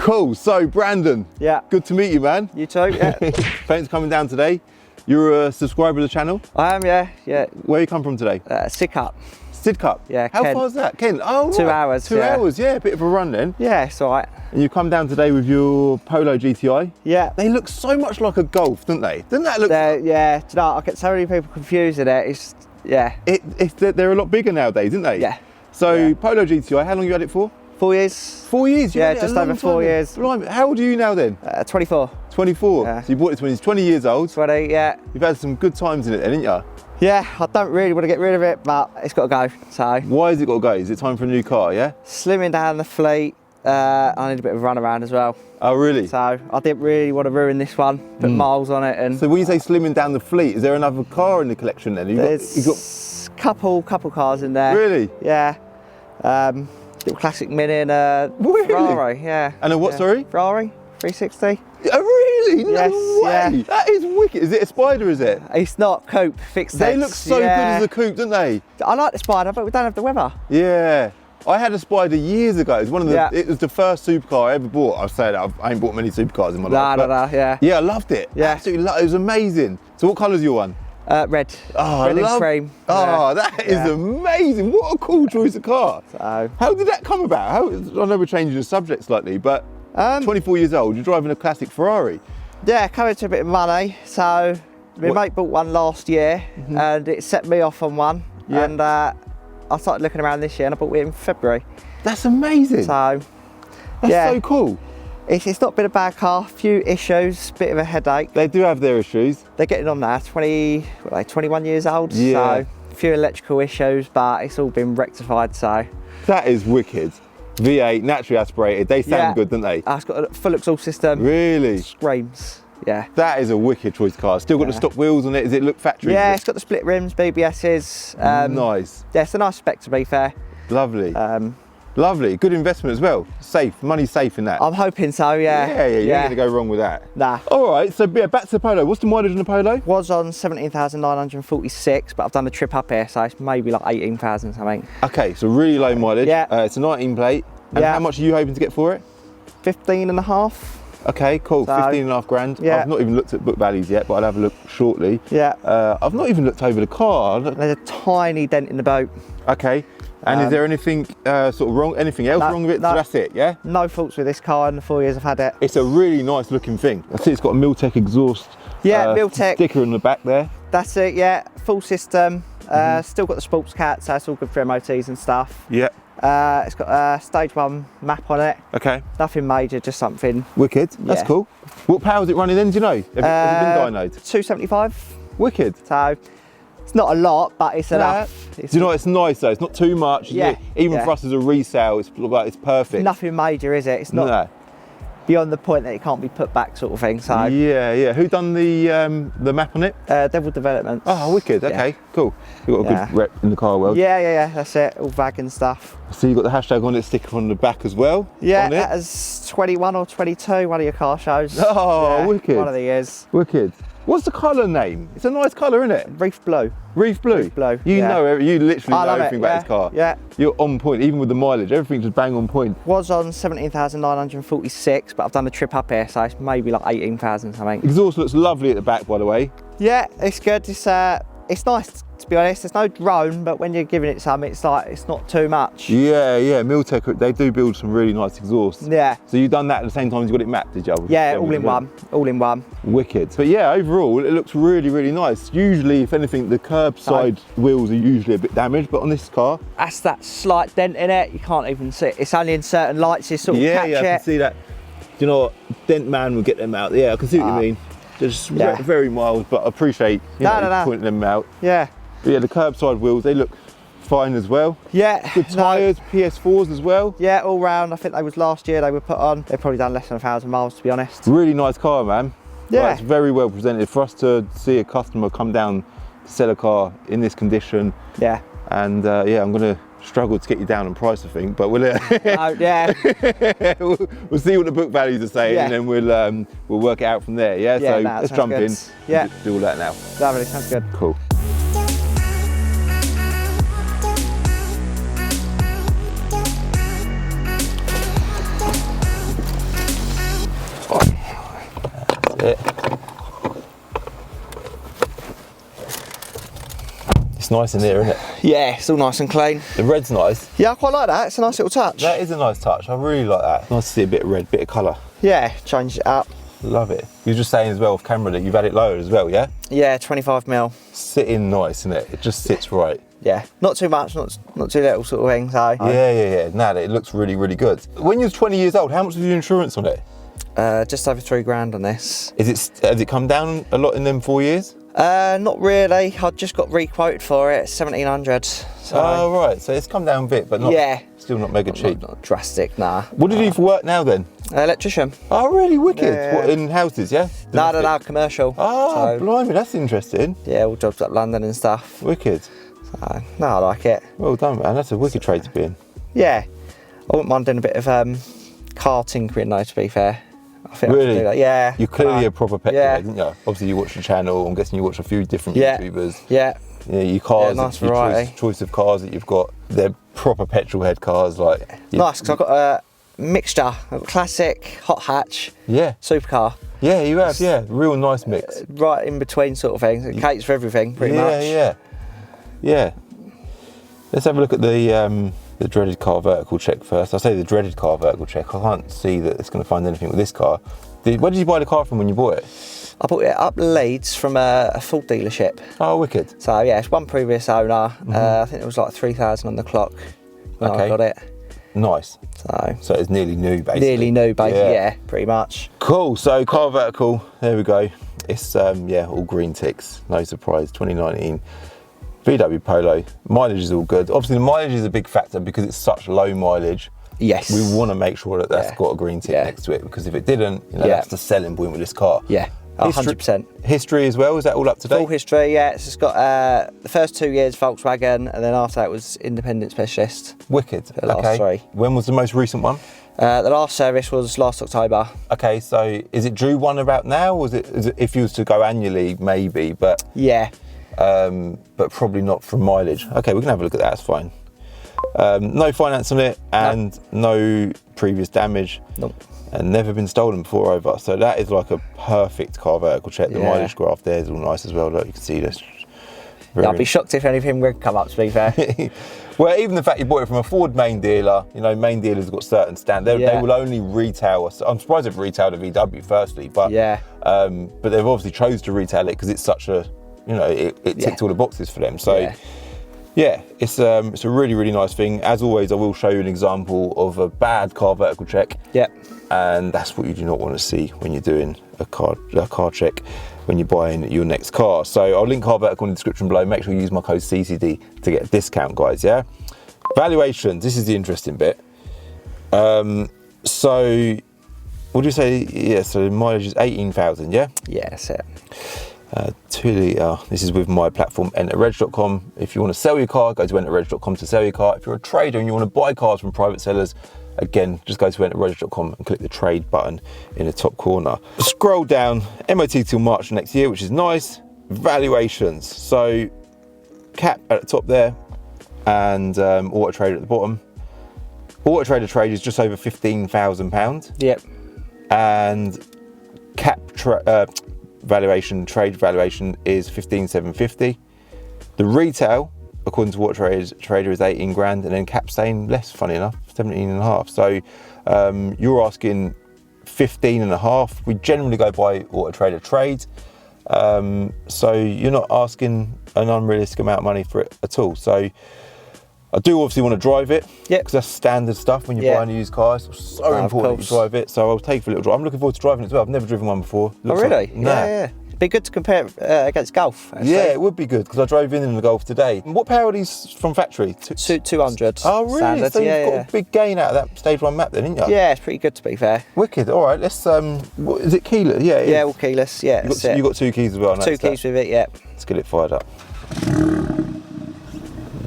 Cool, so Brandon. Yeah. Good to meet you, man. You too, yeah. Thanks for coming down today. You're a subscriber to the channel? I am, yeah, yeah. Where you come from today? Sidcup. Sidcup? Yeah, How Kent. far is that? Kent? Oh, 2 right. hours, 2 yeah. hours, yeah, a bit of a run then. Yeah, it's all right. And you come down today with your Polo GTI? Yeah. They look so much like a Golf, don't they? Doesn't that look? Yeah, do you know, I get so many people confusing it. It's, yeah. They're a lot bigger nowadays, aren't they? Yeah. So Yeah. Polo GTI, how long you had it for? 4 years. 4 years? Yeah, just over 4 years. Blimey. How old are you now then? 24. 24. Yeah. So you bought it when he's 20 years old. 20, yeah. You've had some good times in it then, haven't you? Yeah, I don't really want to get rid of it, but it's got to go, so. Why has it got to go? Is it time for a new car, yeah? Slimming down the fleet. I need a bit of a run around as well. Oh, really? So I didn't really want to ruin this one, put miles on it. And So when you say slimming down the fleet, is there another car in the collection then? there's couple cars in there. Really? Yeah. Little classic Mini and a Really? Ferrari, yeah. And a what, yeah. sorry? Ferrari 360. Oh, really? Yes, No way. yeah. That is wicked. Is it a Spider, is it? It's not coupe, fixed They heads. look so good as a coupe, don't they? I like the Spider, but we don't have the weather. Yeah. I had a Spider years ago. It was one of the. Yeah. It was the first supercar I ever bought. I say that I ain't bought many supercars in my life. No, but yeah. Yeah, I loved it. Yeah. Absolutely, it was amazing. So what colour's your one? Red. Oh, Red I and love. cream. Oh, Yeah. that is Yeah. amazing! What a cool choice of car. So, How did that come about? I know we're changing the subject slightly, but 24 years old, you're driving a classic Ferrari. yeah, coming to a bit of money. So my mate bought one last year, and it set me off on one. Yeah. And I started looking around this year, and I bought it in February. That's amazing. So That's yeah. so cool. It's not been a bad car, few issues, bit of a headache. They do have their issues. They're getting on now, 21 years old, Yeah. so a few electrical issues, but it's all been rectified, so. That is wicked. V8, naturally aspirated. They sound Yeah. good, don't they? It's got a full exhaust system, Really? screams, yeah. That is a wicked choice car. Still got the Yeah. stock wheels on it. Does it look factory? Yeah, it's got the split rims, BBSs. Nice. Yeah, it's a nice spec to be fair. Lovely. Lovely. Good investment as well. Safe. Money's safe in that. I'm hoping so, yeah. Yeah, you ain't going to go wrong with that. Nah. All right, so yeah, back to the Polo. What's the mileage on the Polo? Was on 17,946, but I've done the trip up here, so it's maybe like 18,000 something. Okay, so really low mileage. Yeah. It's a 19 plate. And Yeah. how much are you hoping to get for it? 15 and a half. Okay, cool. So, 15.5 grand. yeah. I've not even looked at book values yet, but I'll have a look shortly. Yeah. I've not even looked over the car. There's a tiny dent in the boat. Okay. And is there anything sort of wrong? Anything else wrong with it? no. So that's it, yeah? No faults with this car in the 4 years I've had it. It's a really nice looking thing. I see it's got a Miltech exhaust. Yeah, Miltech. Sticker on the back there. That's it, yeah. Full system. Still got the sports cat, so it's all good for MOTs and stuff. Yeah. It's got a stage 1 map on it. Okay. Nothing major, just something. Wicked. That's Yeah. cool. What power is it running in? Do you know? Has it been dynoed? 275. Wicked. So it's not a lot, but it's enough. Do you know what? It's nice though. It's not too much. Yeah, Even yeah. for us as a resale, it's perfect. Nothing major, is it? It's not No. beyond the point that it can't be put back, sort of thing. So Yeah. Who done the map on it? Devil Developments. Oh, wicked. Okay, Yeah. cool. You've got a Yeah. good rep in the car world. Yeah. That's it. All wagon stuff. So you got the hashtag on it, sticker on the back as well. Yeah, on it. that is 21 or 22. One of your car shows. Oh, Yeah, wicked. One of the years. Wicked. What's the colour name? It's a nice colour, isn't it? Reef blue. Reef blue. Reef blue, You yeah. know, you literally I know love it, everything about yeah, this car. yeah. You're on point, even with the mileage. Everything's just bang on point. Was on 17,946, but I've done the trip up here, so it's maybe like 18,000 something. Exhaust looks lovely at the back, by the way. Yeah, it's good. It's nice, to be honest. There's no drone, but when you're giving it some, it's like it's not too much. Yeah. Miltech, they do build some really nice exhausts. Yeah. So you've done that at the same time as you got it mapped, did you? Yeah, all in one. All in one. Wicked. But yeah, overall, it looks really, really nice. Usually, if anything, the curbside wheels are usually a bit damaged, but on this car, That's that slight dent in it. You can't even see it. It's only in certain lights you sort of catch I it. can see that. Do you know what? Dent man will get them out. Yeah, I can see what you mean. Just Yeah. very mild, but I appreciate you know, pointing them out. Yeah. But yeah, the curbside wheels, they look fine as well. Yeah. Good tyres, PS4s as well. Yeah, all round. I think they was last year they were put on. They've probably done less than 1,000 miles, to be honest. Really nice car, man. Yeah. Like, it's very well presented. For us to see a customer come down to sell a car in this condition. Yeah. And yeah, I'm going to struggle to get you down on price, I think, but we'll Yeah. we'll see what the book values are saying, Yeah. and then we'll work it out from there. Yeah, Yeah, so nah, let's sounds jump good. in. Yeah. Do all that now. Lovely, sounds good. Cool. bit. It's nice in here, isn't it? Yeah, it's all nice and clean. The red's nice. Yeah, I quite like that. It's a nice little touch. That is a nice touch. I really like that. Nice to see a bit of red, bit of colour. Yeah, change it up. Love it. You were just saying as well off camera that you've had it lowered as well, yeah? Yeah, 25mm. Sitting nice, isn't it? It just sits right. Yeah, not too much, not too little sort of thing. So. Yeah. No, it looks really, really good. When you was 20 years old, how much was your insurance on it? Just over $3,000 on this. Has it come down a lot in them 4 years? Not really. I just got re-quoted for it, 1,700. So. Oh right, so it's come down a bit, but not. Yeah. Still not mega cheap. Not drastic, nah. What do you do for work now then? Electrician. Oh really, wicked. Yeah. What, in houses, yeah? No, commercial. Oh, so, blimey, that's interesting. Yeah, all jobs up London and stuff. Wicked. So, no, I like it. Well done, man. That's a wicked trade to be in. Yeah, I wouldn't mind doing a bit of car tinkering though, to be fair. I think really? I can do that. Yeah. You're clearly a proper petrol head, didn't you? Obviously you watch the channel, I'm guessing you watch a few different YouTubers. Yeah. Yeah, your cars, nice your variety. choice of cars that you've got, they're proper petrol head cars. Like nice, because I've got a mixture. I've got classic, hot hatch, supercar. Yeah, you have, real nice mix. Right in between sort of things. It caters for everything, pretty much. Yeah. Let's have a look at the dreaded car vertical check first. I say the dreaded car vertical check. I can't see that it's going to find anything with this car. Where did you buy the car from when you bought it? I bought it up Leeds from a Ford dealership. Oh, wicked. So yeah, it's one previous owner. I think it was like 3,000 on the clock when I got it. Nice. So it's nearly new, basically. Nearly new, basically. Yeah, pretty much. Cool. So car vertical. There we go. It's all green ticks. No surprise. 2019 VW Polo. Mileage is all good. Obviously, the mileage is a big factor because it's such low mileage. Yes. We want to make sure that that's got a green tick next to it, because if it didn't, that's the selling point with this car. Yeah. 100%. History as well, is that all up to date? Full history, yeah. It's just got the first 2 years Volkswagen, and then after that was independent specialist. Wicked. The last 3. When was the most recent one? The last service was last October. Okay, so is it due one about now, or is it if you was to go annually, maybe, but but probably not from mileage. Okay, we can have a look at that, that's fine. No finance on it, and no previous damage. Nope. And never been stolen before either. So that is like a perfect car vertical check. The mileage graph there is all nice as well. Look, you can see this. I'd be shocked if anything would come up, to be fair. Well, even the fact you bought it from a Ford main dealer, main dealers have got certain standards. They will only retail. I'm surprised they've retailed a VW firstly, but but they've obviously chose to retail it because it's such a, it ticked all the boxes for them. So it's a really, really nice thing. As always, I will show you an example of a bad car vertical check. And that's what you do not want to see when you're doing a car check when you're buying your next car. So I'll link car vertical in the description below. Make sure you use my code CCD to get a discount, guys. Valuations. This is the interesting bit. So what do you say? Yeah. So mileage is 18,000. Yeah. Yeah, that's it. 2 litre. This is with my platform enterreg.com. If you want to sell your car, go to enterreg.com to sell your car. If you're a trader and you want to buy cars from private sellers, again, just go to enterreg.com and click the trade button in the top corner. Scroll down, MOT till March next year, which is nice. Valuations. So cap at the top there, and Auto Trader at the bottom. Auto Trader trade is just over £15,000. Yep. And cap valuation, trade valuation is 15,750. The retail, according to Auto Trader, is 18 grand, and then cap saying less, funny enough, 17 and a half. So you're asking 15 and a half. We generally go by Auto Trader trade. So you're not asking an unrealistic amount of money for it at all. So I do obviously want to drive it, because that's standard stuff when you're buying a used car. It's so important that you drive it. So I'll take it for a little drive. I'm looking forward to driving it as well. I've never driven one before. Oh, really? Yeah. It'd be good to compare it against Golf. Actually. Yeah, it would be good, because I drove in the Golf today. What power are these from factory? 200. Oh, really? Standard. So you've got a big gain out of that stage 1 map then, didn't you? Yeah, it's pretty good, to be fair. Wicked. All right, let's, what, is it keyless? Yeah, yeah, all keyless. Yeah, you got 2 keys as well. 2 keys with it, yeah. Let's get it fired up.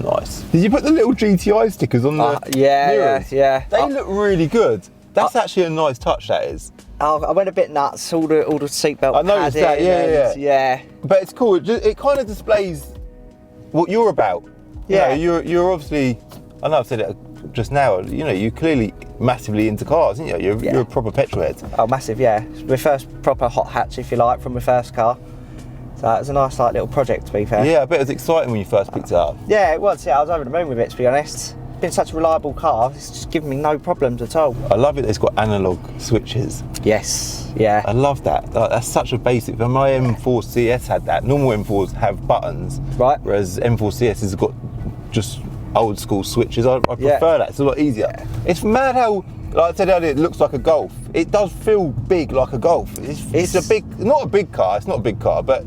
Nice. Did you put the little GTI stickers on the mirrors? Yeah. They look really good. That's actually a nice touch, that is. I went a bit nuts, all the seatbelt. I noticed that, yeah. But it's cool, it kind of displays what you're about. Yeah. You're obviously, I know I've said it just now, you know, you're clearly massively into cars, aren't you? You're a proper petrol head. Oh, massive, yeah. It's my first proper hot hatch, if you like, from my first car. So it was a nice like little project, to be fair. Yeah, I bet it was exciting when you first picked it up. Yeah, it was. Yeah, I was over the moon with it, to be honest. It's been such a reliable car. It's just given me no problems at all. I love it. It's got analog switches. Yes. Yeah. I love that. Like, that's such a basic. When my M4 CS had that. Normal M4s have buttons, right? Whereas M4 CS has got just old school switches. I prefer that. It's a lot easier. Yeah. It's mad how, like I said earlier, it looks like a Golf. It does feel big like a Golf. It's a big, not a big car. It's not a big car, but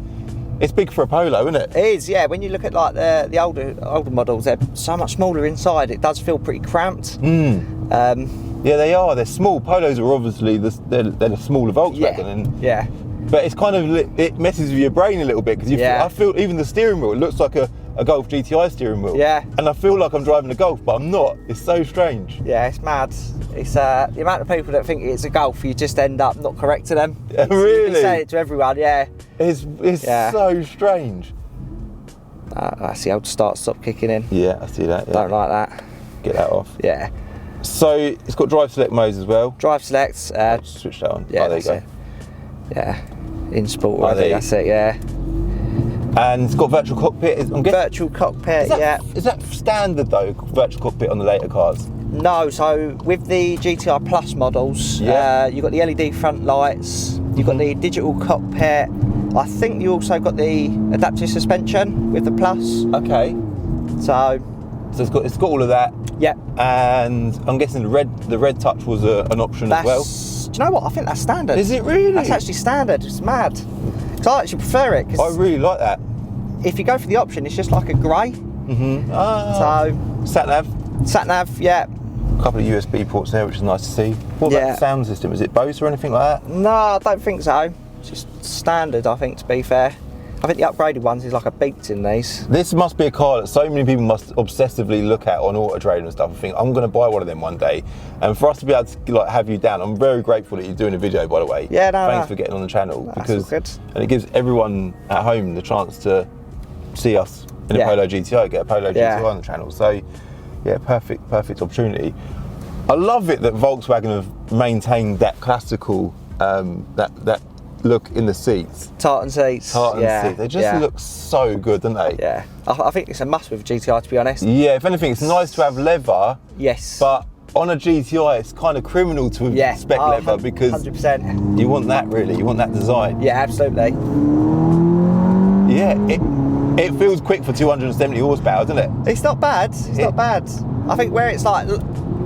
it's big for a Polo, isn't it? It is, yeah. When you look at like the older models, they're so much smaller inside. It does feel pretty cramped. Yeah, they are. They're small. Polos are obviously they're the smaller Volkswagen. Yeah. But it's kind of, it messes with your brain a little bit because I feel even the steering wheel, it looks like a Golf GTI steering wheel. Yeah. And I feel like I'm driving a Golf, but I'm not. It's so strange. Yeah, it's mad. It's the amount of people that think it's a Golf, you just end up not correcting them. Really? You say it to everyone, yeah. It's so strange. That's the old start-stop kicking in. Yeah, I see that. Yeah. Don't like that. Get that off. Yeah. So it's got drive select modes as well. Drive select. Switch that on. Yeah, there you go. Yeah. In sport already, that's it, yeah. And it's got virtual cockpit. Virtual cockpit, Is that standard though, virtual cockpit on the later cars? No, so with the GTI Plus models, you've got the LED front lights, you've got the digital cockpit. I think you also got the adaptive suspension with the Plus. Okay. So it's got all of that. Yeah. And I'm guessing the red touch was an option as well. Do you know what? I think that's standard. Is it really? That's actually standard. It's mad. Because I actually prefer it. I really like that. If you go for the option, it's just like a grey. So sat nav, yeah. A couple of USB ports there, which is nice to see. What about the sound system? Is it Bose or anything like that? No, I don't think so. It's just standard, I think, to be fair. I think the upgraded ones is like a Beats in these. This must be a car that so many people must obsessively look at on Auto Trader and stuff and think, I'm going to buy one of them one day. And for us to be able to like have you down, I'm very grateful that you're doing a video, by the way. Yeah, Thanks for getting on the channel. That's all good. And it gives everyone at home the chance to see us in a Polo GTI, get a Polo GTI on the channel. So yeah, perfect opportunity. I love it that Volkswagen have maintained that classical, that look in the seats. Tartan seats. Seats. They just look so good, don't they? Yeah. I think it's a must with GTI, to be honest. Yeah, if anything, it's nice to have leather. Yes. But on a GTI, it's kind of criminal to spec leather because 100%. You want that really. You want that design. Yeah, absolutely. Yeah, it feels quick for 270 horsepower, doesn't it? It's not bad. It's not bad. I think where it's like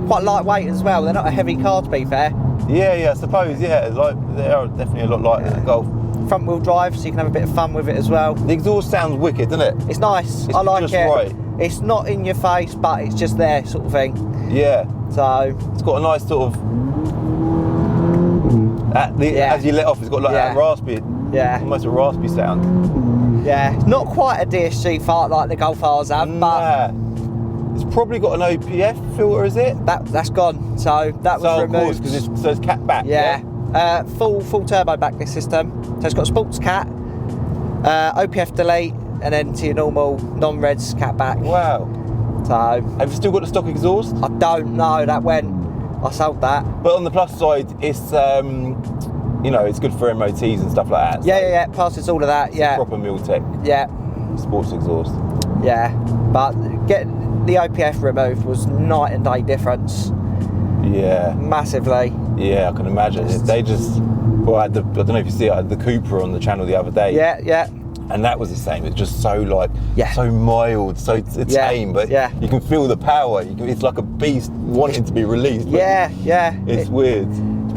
quite lightweight as well. They're not a heavy car, to be fair. Yeah, I suppose. Yeah, like they are definitely a lot lighter than the Golf. Front wheel drive, so you can have a bit of fun with it as well. The exhaust sounds wicked, doesn't it? It's nice. I like it. Right. It's not in your face, but it's just there, sort of thing. Yeah. So it's got a nice sort of. As you let off, it's got like that raspy. Yeah. Almost a raspy sound. Yeah. It's not quite a DSG fart like the Golf R's have, but. It's probably got an OPF filter, is it? That's gone. So that was removed. Because it's cat back. Yeah. Full turbo back this system. So it's got sports cat, OPF delete, and then to your normal non-reds cat back. Wow. So have you still got the stock exhaust? I don't know. That went. I sold that. But on the plus side, it's it's good for MOTs and stuff like that. Yeah. Passes all of that. Yeah. Proper Miltech. Yeah. Sports exhaust. Yeah, but getting the OPF removed was night and day difference. Yeah. Massively. Yeah, I can imagine. They just. Well, I don't know if you see, I had the Cooper on the channel the other day. Yeah. And that was the same. It's just so so mild, so tame, but you can feel the power. It's like a beast wanting to be released. Yeah. It's weird.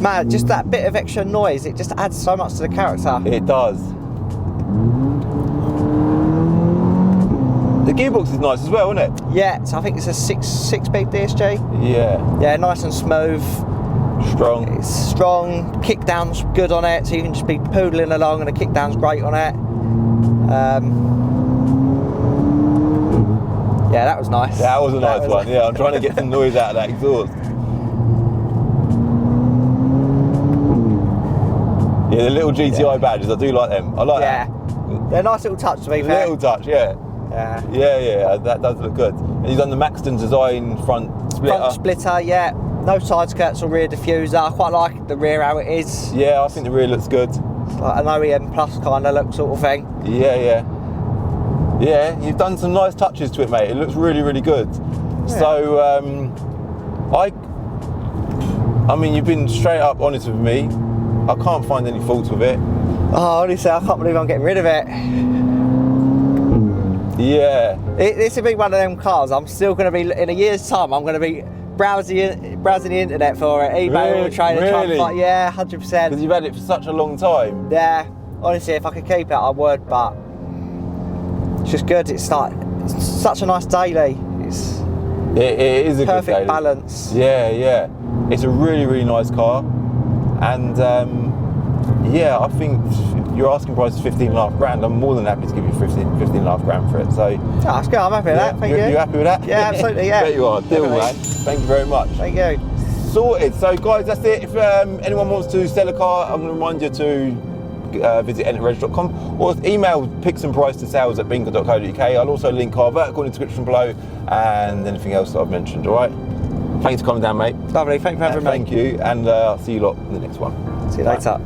Man, just that bit of extra noise, it just adds so much to the character. It does. The gearbox is nice as well, isn't it? Yeah, so I think it's a six-speed DSG. Yeah. Yeah, nice and smooth. Strong. It's strong. Kickdown's good on it, so you can just be poodling along and the kickdown's great on it. Yeah, that was nice. That was a nice one. Yeah, I'm trying to get some noise out of that exhaust. Yeah, the little GTI badges, I do like them. I like that. They're a nice little touch, to be fair. Little touch, yeah. Yeah, that does look good. And you've done the Maxton design front splitter. Front splitter, yeah. No side skirts or rear diffuser. I quite like the rear how it is. Yeah, I think the rear looks good. It's like an OEM Plus kind of look sort of thing. Yeah, you've done some nice touches to it, mate. It looks really, really good. Yeah. So, I mean, you've been straight up honest with me. I can't find any faults with it. Oh, honestly, I can't believe I'm getting rid of it. Yeah. This will be one of them cars. I'm still going to be, in a year's time, I'm going to be browsing the internet for it. eBay, really? Yeah, 100%. Because you've had it for such a long time. Yeah. Honestly, if I could keep it, I would, but it's just good. It's such a nice daily. It is a good daily. Perfect balance. Yeah. It's a really, really nice car. And yeah, I think your asking price is 15.5 grand. I'm more than happy to give you 15.5 grand for it. So that's good. I'm happy with that. Thank you. You happy with that? Yeah, absolutely. Yeah. There you are. Deal, man. Thank you very much. Thank you. Sorted. So, guys, that's it. If anyone wants to sell a car, I'm going to remind you to visit enterreg.com or email picksandprice@bingo.co.uk. I'll also link our vertical in the description below and anything else that I've mentioned. All right. Thanks for coming down, mate. Lovely. Thank you for having me. Thank you, and I'll see you lot in the next one. See you later.